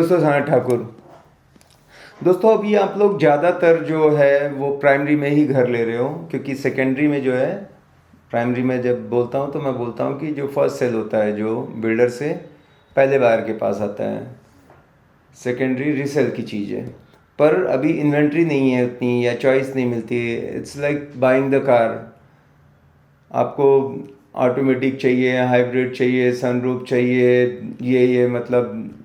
दोस्तों साना ठाकुर। दोस्तों अभी आप लोग ज़्यादातर जो है वो प्राइमरी में ही घर ले रहे हो, क्योंकि सेकेंडरी में जो है, प्राइमरी में जब बोलता हूँ तो मैं बोलता हूँ कि जो फर्स्ट सेल होता है जो बिल्डर से पहले बायर के पास आता है, सेकेंडरी रीसेल की चीज़ है। पर अभी इन्वेंट्री नहीं है उतनी या चॉइस नहीं मिलती है। It's like buying the car. आपको ऑटोमेटिक चाहिए, हाइब्रिड चाहिए, सनरूफ चाहिए, ये मतलब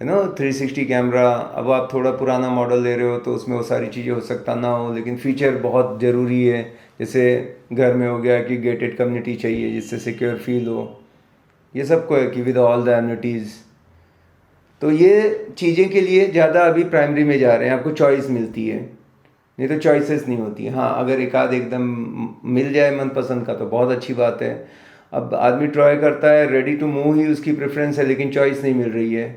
360 कैमरा। अब आप थोड़ा पुराना मॉडल ले रहे हो तो उसमें वो सारी चीज़ें हो सकता ना हो, लेकिन फीचर बहुत ज़रूरी है। जैसे घर में हो गया कि गेटेड कम्युनिटी चाहिए जिससे सिक्योर फील हो, ये सबको है कि विद ऑल द एमिनिटीज़। तो ये चीज़ें के लिए ज़्यादा अभी प्राइमरी में जा रहे हैं, आपको चॉइस मिलती है, नहीं तो चॉइसेस नहीं होती। हाँ, अगर एक आध एकदम मिल जाए मनपसंद का तो बहुत अच्छी बात है। अब आदमी ट्राई करता है, रेडी टू मूव ही उसकी प्रेफरेंस है, लेकिन चॉइस नहीं मिल रही है।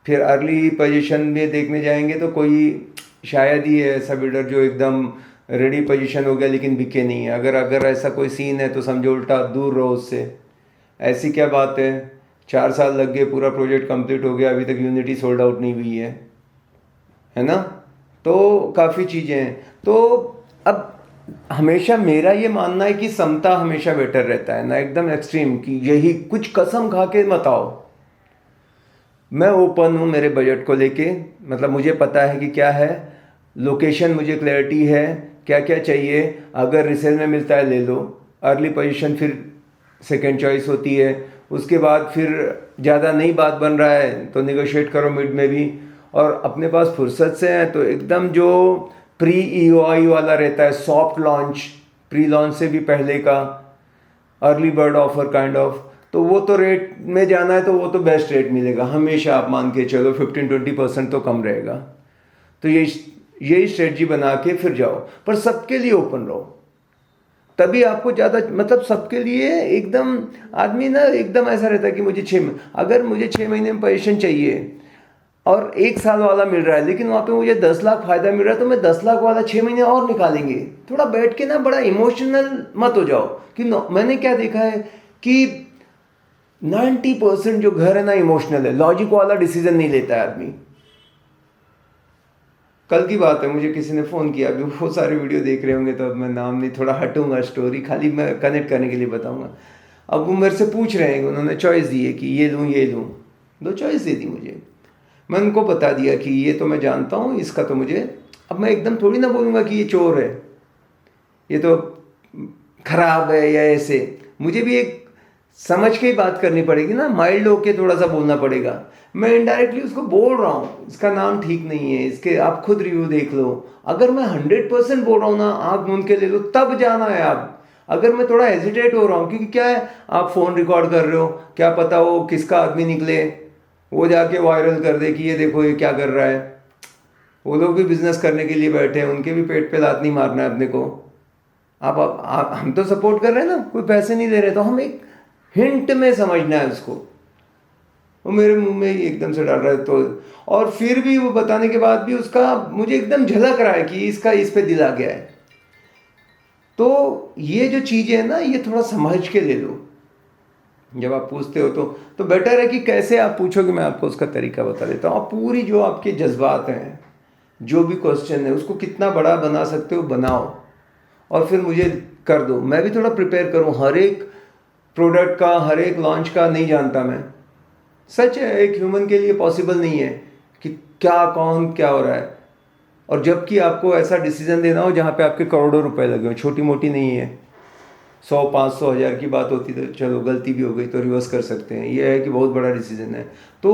फिर अर्ली पोजीशन में देखने जाएंगे तो कोई शायद ही है ऐसा बिल्डर जो एकदम रेडी पोजीशन हो गया लेकिन बिके नहीं है। अगर ऐसा कोई सीन है तो समझो उल्टा दूर रहो उससे। ऐसी क्या बात है, 4 साल लग गए, पूरा प्रोजेक्ट कंप्लीट हो गया, अभी तक यूनिटी सोल्ड आउट नहीं हुई है ना। तो काफ़ी चीज़ें हैं। तो अब हमेशा मेरा ये मानना है कि समता हमेशा बेटर रहता है ना, एकदम एक्सट्रीम कि यही कुछ कसम खा के मत आओ। मैं ओपन हूँ मेरे बजट को लेके, मतलब मुझे पता है कि क्या है, लोकेशन मुझे क्लैरिटी है, क्या क्या चाहिए। अगर रिसेल में मिलता है ले लो, अर्ली पोजीशन फिर सेकंड चॉइस होती है। उसके बाद फिर ज़्यादा नई बात बन रहा है तो निगोशिएट करो मिड में भी। और अपने पास फुर्सत से है तो एकदम जो प्री ईओआई वाला रहता है, सॉफ्ट लॉन्च, प्री लॉन्च से भी पहले का early bird offer kind of, तो वो तो रेट में जाना है तो वो तो बेस्ट रेट मिलेगा हमेशा। आप मान के चलो 15-20% तो कम रहेगा। तो यही स्ट्रेटजी बना के फिर जाओ, पर सबके लिए ओपन रहो, तभी आपको ज़्यादा, मतलब सबके लिए एकदम। आदमी ना एकदम ऐसा रहता है कि अगर मुझे 6 महीने में पोजीशन चाहिए और 1 साल वाला मिल रहा है, लेकिन वहाँ पे मुझे 10 लाख फायदा मिल रहा है, तो मैं 10 लाख वाला 6 महीने और निकालेंगे। थोड़ा बैठ के ना बड़ा इमोशनल मत हो जाओ कि मैंने क्या देखा है कि 90% जो घर है ना इमोशनल है, लॉजिक वाला डिसीजन नहीं लेता है आदमी। कल की बात है, मुझे किसी ने फ़ोन किया, अभी वो सारे वीडियो देख रहे होंगे तो अब मैं नाम नहीं, थोड़ा हटूंगा, स्टोरी खाली मैं कनेक्ट करने के लिए बताऊंगा। अब वो मेरे से पूछ रहे हैं, उन्होंने चॉइस दी है कि ये लूँ। 2 चॉइस दे दी मुझे। मैं उनको बता दिया कि ये तो मैं जानता हूँ, इसका तो मुझे, अब मैं एकदम थोड़ी ना बोलूँगा कि ये चोर है, ये तो खराब है या ऐसे। मुझे भी एक समझ के ही बात करनी पड़ेगी ना, माइल्ड होके थोड़ा सा बोलना पड़ेगा। मैं इनडायरेक्टली उसको बोल रहा हूँ इसका नाम ठीक नहीं है, इसके आप खुद रिव्यू देख लो। अगर मैं 100% बोल रहा हूँ ना, आँख मूंद के ले लो, तब जाना है आप। अगर मैं थोड़ा हेजिटेट हो रहा हूँ, क्योंकि क्या है, आप फ़ोन रिकॉर्ड कर रहे हो, क्या पता वो किसका आदमी निकले, वो जाके वायरल कर दे कि ये देखो ये क्या कर रहा है। वो लोग भी बिजनेस करने के लिए बैठे हैं, उनके भी पेट पे लात नहीं मारना है अपने को। हम तो सपोर्ट कर रहे हैं ना, कोई पैसे नहीं दे रहे, तो हम एक हिंट में समझना है उसको। वो मेरे मुंह में ही एकदम से डाल रहा है तो, और फिर भी वो बताने के बाद भी उसका मुझे एकदम झलक रहा है कि इसका इस पे दिल आ गया है। तो ये जो चीज़ें हैं ना, ये थोड़ा समझ के ले लो जब आप पूछते हो तो बेटर है कि कैसे आप पूछोगे, मैं आपको उसका तरीका बता देता हूँ। आप पूरी जो आपके जज्बात हैं, जो भी क्वेश्चन है, उसको कितना बड़ा बना सकते हो बनाओ, और फिर मुझे कर दो। मैं भी थोड़ा प्रिपेयर करूँ, हर एक प्रोडक्ट का, हर एक लॉन्च का नहीं जानता मैं। सच है, एक ह्यूमन के लिए पॉसिबल नहीं है कि क्या कौन क्या हो रहा है। और जबकि आपको ऐसा डिसीजन देना हो जहाँ पे आपके करोड़ों रुपए लगे हो, छोटी मोटी नहीं है। 100, 500, 1000 की बात होती तो चलो गलती भी हो गई तो रिवर्स कर सकते हैं, ये है कि बहुत बड़ा डिसीजन है। तो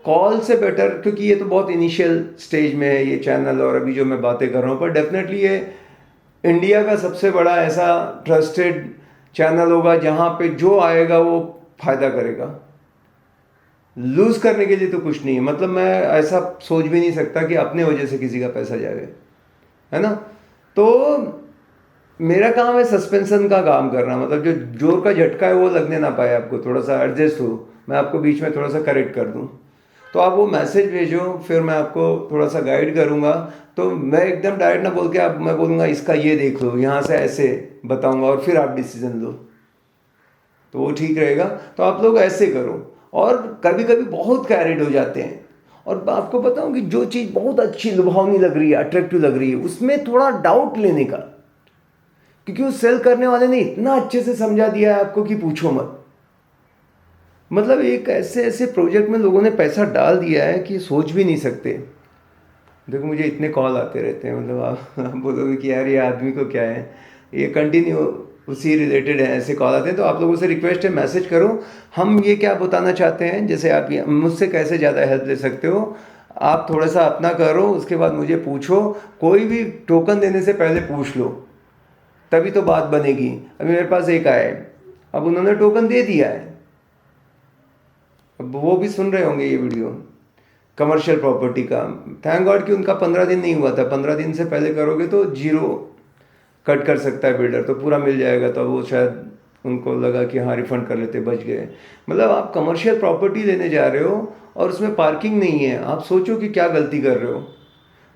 कॉल से बेटर, क्योंकि ये तो बहुत इनिशियल स्टेज में है ये चैनल और अभी जो मैं बातें कर रहा हूँ, पर डेफिनेटली ये इंडिया का सबसे बड़ा ऐसा ट्रस्टेड चैनल होगा जहाँ पे जो आएगा वो फायदा करेगा। लूज करने के लिए तो कुछ नहीं है, मतलब मैं ऐसा सोच भी नहीं सकता कि अपने वजह से किसी का पैसा जाए, है ना। तो मेरा काम है सस्पेंशन का काम करना, मतलब जो जोर का झटका है वो लगने ना पाए आपको, थोड़ा सा एडजस्ट हो, मैं आपको बीच में थोड़ा सा करेक्ट कर दूं। तो आप वो मैसेज भेजो, फिर मैं आपको थोड़ा सा गाइड करूंगा। तो मैं एकदम डायरेक्ट ना बोल के आप, मैं बोलूँगा इसका ये देख लो, यहाँ से ऐसे बताऊंगा और फिर आप डिसीजन लो, तो वो ठीक रहेगा। तो आप लोग ऐसे करो। और कभी कभी बहुत कैरिड हो जाते हैं और आपको बताऊं कि जो चीज़ बहुत अच्छी लुभावनी लग रही है, अट्रैक्टिव लग रही है, उसमें थोड़ा डाउट लेने का, क्योंकि उस सेल करने वाले ने इतना अच्छे से समझा दिया है आपको कि पूछो मत। मतलब एक ऐसे ऐसे प्रोजेक्ट में लोगों ने पैसा डाल दिया है कि सोच भी नहीं सकते। देखो मुझे इतने कॉल आते रहते हैं, मतलब आप बोलोगे कि यार ये आदमी को क्या है, ये कंटिन्यू उसी रिलेटेड है, ऐसे कॉल आते हैं। तो आप लोगों से रिक्वेस्ट है, मैसेज करो, हम ये क्या बताना चाहते हैं, जैसे आप मुझसे कैसे ज़्यादा हेल्प ले सकते हो, आप थोड़ा सा अपना करो, उसके बाद मुझे पूछो। कोई भी टोकन देने से पहले पूछ लो, तभी तो बात बनेगी। अभी मेरे पास एक आया है, अब उन्होंने टोकन दे दिया है, अब वो भी सुन रहे होंगे ये वीडियो, कमर्शियल प्रॉपर्टी का। थैंक गॉड कि उनका 15 दिन नहीं हुआ था, 15 दिन से पहले करोगे तो जीरो कट कर सकता है बिल्डर, तो पूरा मिल जाएगा। तो वो शायद उनको लगा कि हाँ रिफंड कर लेते, बच गए। मतलब आप कमर्शियल प्रॉपर्टी लेने जा रहे हो और उसमें पार्किंग नहीं है, आप सोचो कि क्या गलती कर रहे हो।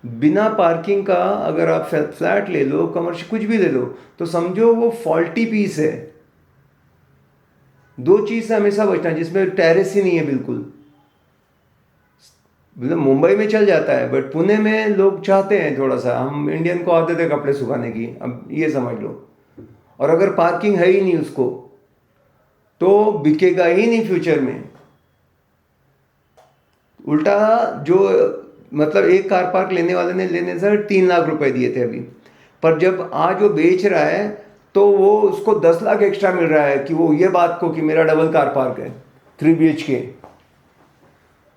बिना पार्किंग का अगर आप फ्लैट ले लो, कमर्शियल कुछ भी ले लो, तो समझो वो फॉल्टी पीस है। दो चीज़ से हमेशा बचना, जिसमें टेरेस ही नहीं है बिल्कुल। मतलब मुंबई में चल जाता है, बट पुणे में लोग चाहते हैं थोड़ा सा, हम इंडियन को आदत है कपड़े सुखाने की, अब ये समझ लो। और अगर पार्किंग है ही नहीं उसको, तो बिकेगा ही नहीं फ्यूचर में। उल्टा जो, मतलब एक कार पार्क लेने वाले ने लेने से 3 लाख रुपए दिए थे अभी, पर जब आज वो बेच रहा है तो वो उसको 10 लाख एक्स्ट्रा मिल रहा है कि वो ये बात को कि मेरा डबल कार पार्क है, 3 BHK।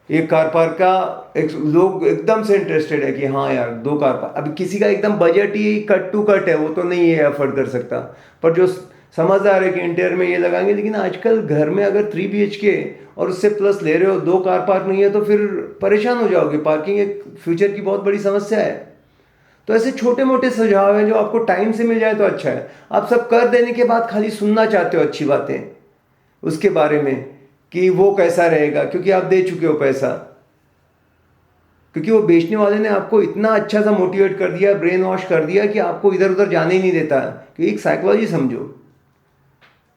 एक कार पार्क का लोग एकदम से इंटरेस्टेड है कि हाँ यार 2 कार पार्क। अभी किसी का एकदम बजट ही कट टू कट है, वो तो नहीं है अफोर्ड कर सकता, पर जो समझदार है कि इंटीरियर में ये लगाएंगे। लेकिन आजकल घर में अगर 3 BHK और उससे प्लस ले रहे हो, 2 कार पार्क नहीं है, तो फिर परेशान हो जाओगे। पार्किंग एक फ्यूचर की बहुत बड़ी समस्या है। तो ऐसे छोटे मोटे सुझाव हैं जो आपको टाइम से मिल जाए तो अच्छा है। आप सब कर देने के बाद खाली सुनना चाहते हो अच्छी बातें उसके बारे में कि वो कैसा रहेगा, क्योंकि आप दे चुके हो पैसा, क्योंकि वो बेचने वाले ने आपको इतना अच्छा सा मोटिवेट कर दिया, ब्रेन वॉश कर दिया कि आपको इधर उधर जाने ही नहीं देता। कि एक साइकोलॉजी समझो,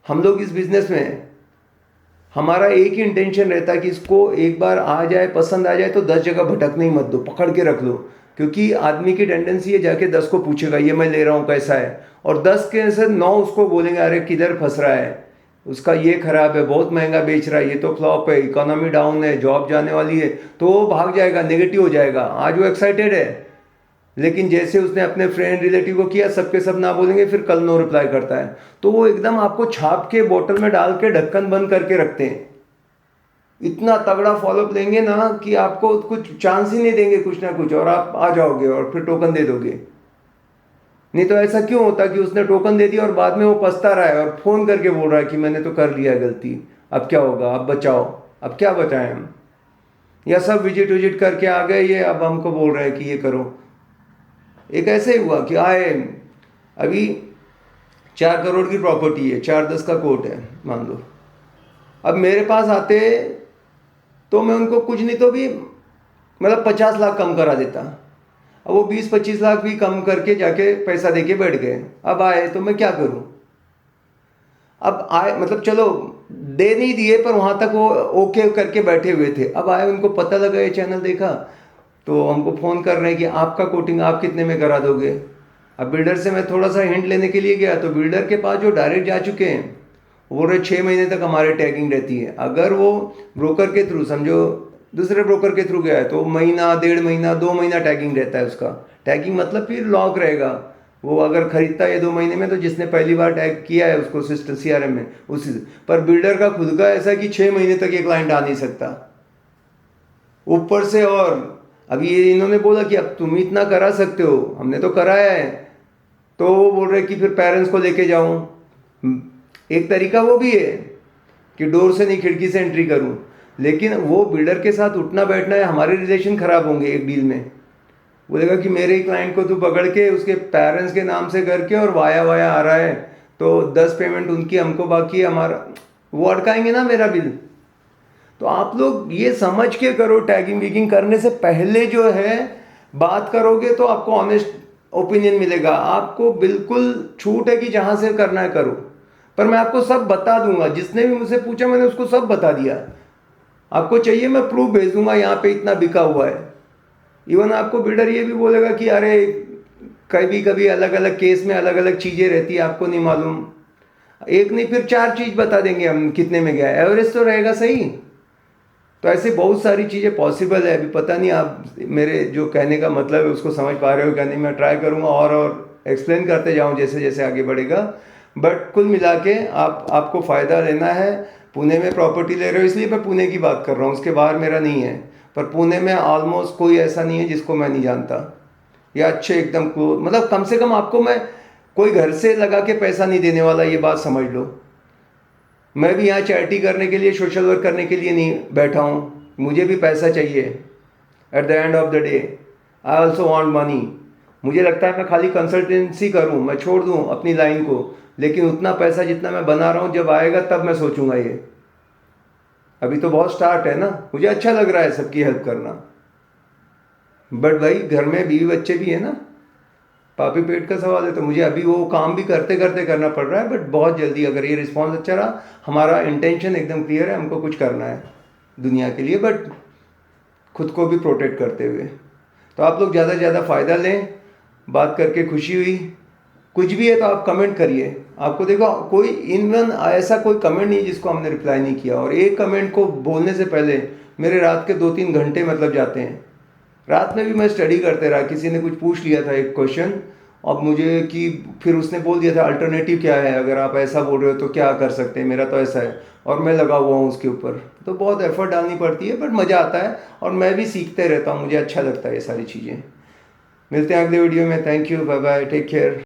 हम लोग इस बिजनेस में हैं, हमारा एक ही इंटेंशन रहता है कि इसको एक बार आ जाए, पसंद आ जाए तो 10 जगह भटकने ही मत दो, पकड़ के रख लो। क्योंकि आदमी की टेंडेंसी है जाके 10 को पूछेगा ये मैं ले रहा हूँ कैसा है, और 10 के से 9 उसको बोलेंगे अरे किधर फंस रहा है, उसका ये खराब है, बहुत महंगा बेच रहा है, ये तो फ्लॉप है, इकोनॉमी डाउन है, जॉब जाने वाली है, तो वो भाग जाएगा, नेगेटिव हो जाएगा। आज वो एक्साइटेड है, लेकिन जैसे उसने अपने फ्रेंड रिलेटिव को किया, सबके सब ना बोलेंगे, फिर कल नो रिप्लाई करता है। तो वो एकदम आपको छाप के बोतल में डाल के ढक्कन बंद करके रखते हैं। इतना तगड़ा फॉलोअप लेंगे ना कि आपको कुछ चांस ही नहीं देंगे कुछ ना कुछ, और आप आ जाओगे और फिर टोकन दे दोगे। नहीं तो ऐसा क्यों होता कि उसने टोकन दे दिया और बाद में वो पछता रहा है और फोन करके बोल रहा है कि मैंने तो कर लिया गलती, अब क्या होगा, अब बचाओ। अब क्या बचाएं हम, या सब विजिट विजिट करके आ गए ये, अब हमको बोल रहे हैं कि ये करो। एक ऐसे ही हुआ कि आए, अभी 4 करोड़ की प्रॉपर्टी है, 4-10 का कोर्ट है मान लो। अब मेरे पास आते तो मैं उनको कुछ नहीं तो भी मतलब 50 लाख कम करा देता। अब वो 20-25 लाख भी कम करके जाके पैसा देके बैठ गए। अब आए तो मैं क्या करूं, अब आए मतलब चलो दे नहीं दिए, पर वहां तक वो ओके करके बैठे हुए थे। अब आए, उनको पता लगा, ये चैनल देखा, तो हमको फ़ोन कर रहे हैं कि आपका कोटिंग आप कितने में करा दोगे। अब बिल्डर से मैं थोड़ा सा हिंट लेने के लिए गया, तो बिल्डर के पास जो डायरेक्ट जा चुके हैं वो बोल रहे 6 महीने तक हमारे टैगिंग रहती है। अगर वो ब्रोकर के थ्रू, समझो दूसरे ब्रोकर के थ्रू गया है, तो महीना, 1.5 महीना, 2 महीना टैगिंग रहता है उसका। टैगिंग मतलब फिर लॉक रहेगा, वो अगर खरीदता है 2 महीने में तो जिसने पहली बार टैग किया है उसको सिस्टम CRM में उसी। पर बिल्डर का खुद का ऐसा कि 6 महीने तक ये क्लाइंट आ नहीं सकता ऊपर से। और अभी ये इन्होंने बोला कि अब तुम इतना करा सकते हो, हमने तो कराया है, तो वो बोल रहे कि फिर पेरेंट्स को लेके जाऊं। एक तरीका वो भी है कि डोर से नहीं खिड़की से एंट्री करूं, लेकिन वो बिल्डर के साथ उठना बैठना है, हमारे रिलेशन खराब होंगे एक डील में। बोलेगा कि मेरे ही क्लाइंट को तू पकड़ के उसके पेरेंट्स के नाम से करके और वाया वाया आ रहा है, तो 10 पेमेंट उनकी, हमको बाकी हमारा, वो अटकाएंगे ना मेरा बिल। तो आप लोग ये समझ के करो, टैगिंग वीगिंग करने से पहले जो है बात करोगे तो आपको ऑनेस्ट ओपिनियन मिलेगा। आपको बिल्कुल छूट है कि जहां से करना है करो, पर मैं आपको सब बता दूंगा। जिसने भी मुझसे पूछा मैंने उसको सब बता दिया। आपको चाहिए मैं प्रूफ भेज दूंगा, यहाँ पे इतना बिका हुआ है। इवन आपको बिल्डर ये भी बोलेगा कि अरे कभी कभी अलग अलग केस में अलग अलग चीज़ें रहती है, आपको नहीं मालूम, एक नहीं फिर 4 चीज़ बता देंगे हम कितने में गया, एवरेज तो रहेगा सही। तो ऐसे बहुत सारी चीज़ें पॉसिबल है। अभी पता नहीं आप मेरे जो कहने का मतलब है उसको समझ पा रहे हो क्या नहीं, मैं ट्राई करूँगा और एक्सप्लेन करते जाऊँ जैसे जैसे आगे बढ़ेगा। बट कुल मिला के आपको फ़ायदा लेना है। पुणे में प्रॉपर्टी ले रहे हो इसलिए मैं पुणे की बात कर रहा हूँ, उसके बाहर मेरा नहीं है। पर पुणे में ऑलमोस्ट कोई ऐसा नहीं है जिसको मैं नहीं जानता, या अच्छे एकदम को मतलब कम से कम आपको मैं कोई घर से लगा के पैसा नहीं देने वाला, ये बात समझ लो। मैं भी यहाँ चैरिटी करने के लिए, सोशल वर्क करने के लिए नहीं बैठा हूँ, मुझे भी पैसा चाहिए। At the end of the day I also want money. मुझे लगता है मैं खाली कंसल्टेंसी करूँ, मैं छोड़ दूँ अपनी लाइन को, लेकिन उतना पैसा जितना मैं बना रहा हूँ जब आएगा तब मैं सोचूंगा ये। अभी तो बहुत स्टार्ट है ना, मुझे अच्छा लग रहा है सबकी हेल्प करना, बट भाई घर में बीवी बच्चे भी है ना, पापी पेट का सवाल है। तो मुझे अभी वो काम भी करते करते करना पड़ रहा है, बट बहुत जल्दी अगर ये रिस्पॉन्स अच्छा रहा, हमारा इंटेंशन एकदम क्लियर है, हमको कुछ करना है दुनिया के लिए, बट खुद को भी प्रोटेक्ट करते हुए। तो आप लोग ज़्यादा से ज़्यादा फ़ायदा लें। बात करके खुशी हुई। कुछ भी है तो आप कमेंट करिए। आपको देखो कोई इवन ऐसा कोई कमेंट नहीं जिसको हमने रिप्लाई नहीं किया, और एक कमेंट को बोलने से पहले मेरे रात के 2-3 घंटे मतलब जाते हैं। रात में भी मैं स्टडी करते रहा, किसी ने कुछ पूछ लिया था एक क्वेश्चन, अब मुझे कि फिर उसने बोल दिया था अल्टरनेटिव क्या है, अगर आप ऐसा बोल रहे हो तो क्या कर सकते हैं, मेरा तो ऐसा है, और मैं लगा हुआ हूँ उसके ऊपर। तो बहुत एफर्ट डालनी पड़ती है, बट मज़ा आता है और मैं भी सीखते रहता हूँ, मुझे अच्छा लगता है ये सारी चीज़ें। मिलते हैं अगले वीडियो में। Thank you, bye bye, take care.